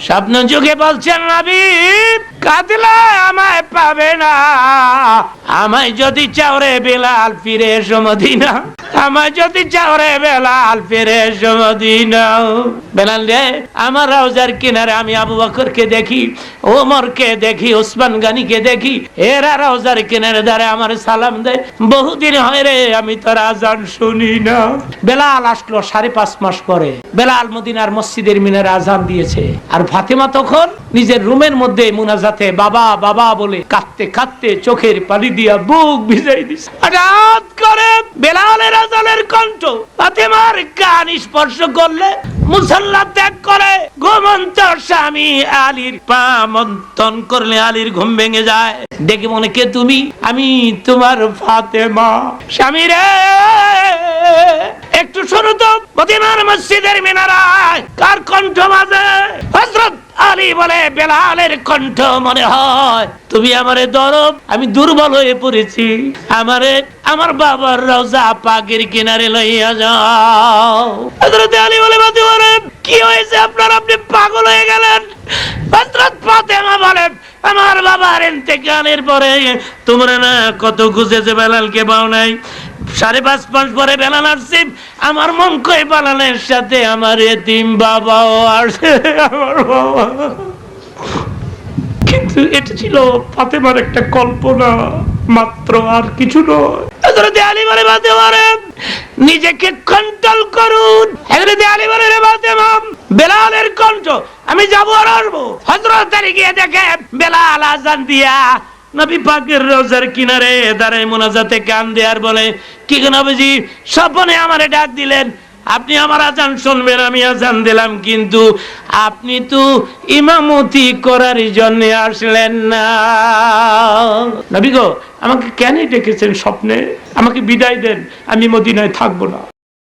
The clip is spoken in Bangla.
স্বপ্ন যুগে বলছেন নবী, কাঁদলে আমায় পাবে না, আমায় যদি চাও রে বেলাল ফিরে এসো মদিনা, আমায় যদি চাও রে বেলাল ফিরে এসো মদিনা। বেলাল রে, আমার রওজার কিনারে আমি আবু বকরকে দেখি, ওমরকে দেখি, ওসমান গনিকে দেখি, এরা রওজার কিনারে দাঁড়ায় আমার সালাম দেয়। বহুদিন হয় রে আমি তোর আজান শুনি না। বেলাল আসলো 5.5 মাস পরে। বেলাল মদিনার মসজিদের মিনারে আজান দিয়েছে, আর ফাতেমা তখন নিজের রুমের মধ্যে মুনাজাতে বাবা বাবা বলে কাঁদতে কাঁদতে চোখের পানি দিয়া বুক ভিজাই দিছে। হঠাৎ করে বেলালের আজানের কণ্ঠ ফাতেমার কান স্পর্শ করলে মুসাল্লা ত্যাগ করে ঘুমন্ত স্বামী আলীর পা মন্থন করলে আলীর ঘুম ভেঙে যায়। দেখে মনে, কে তুমি? আমি তোমার ফাতেমা। স্বামী রে, একটু শোনো তো, মদিনার মসজিদের মিনারায় কার কণ্ঠ বাজে? হযরত আলী বলে, বেলালের কণ্ঠ। মনে হয় তুমি আমারে ধরো, আমি দুর্বল হয়ে পড়েছি, আমারে আমার বাবার রওজা পাকের কিনারে লইয়া যাও। হযরত আলী বলে, কি হয়েছে আপনার? আপনি পাগল হয়ে গেলেন? হযরত ফাতেমা বলেন, আমার বাবার ইন্তেকালের পরে তোমরা না কত খুঁজেছে, বেলালকে পাও নাই। 5.5 মাস পরে বেলাল আসছে, আমার মন কই বেলালের সাথে আমার এতিম বাবাও আসে। আমার বাবা, কিন্তু এটা ছিল ফাতেমার একটা কল্পনা মাত্র, আর কিছু নয়। হযরত আলী বলে, ফাতেমা নিজেকে কন্ট্রোল করুন। হযরত আলী বলে, ফাতেমা বেলালের কণ্ঠ, আমি যাবো আর আসবো। হযরত আলী গিয়ে দেখে বেলাল আজান দিয়া নবী পাকের রওজার কিনারে দাঁড়ায় মুনাজাতে কান দেয় আর বলে, কি গো নবীজি, স্বপ্নে আমারে ডাক দিলেন, আপনি আমার আজান শুনবেন, আমি আজান দিলাম, কিন্তু আপনি তো ইমামতি করার জন্য আসলেন না। নবী গো, আমাকে কেন ডেকেছেন স্বপ্নে? আমাকে বিদায় দেন, আমি মদিনায় থাকবো না।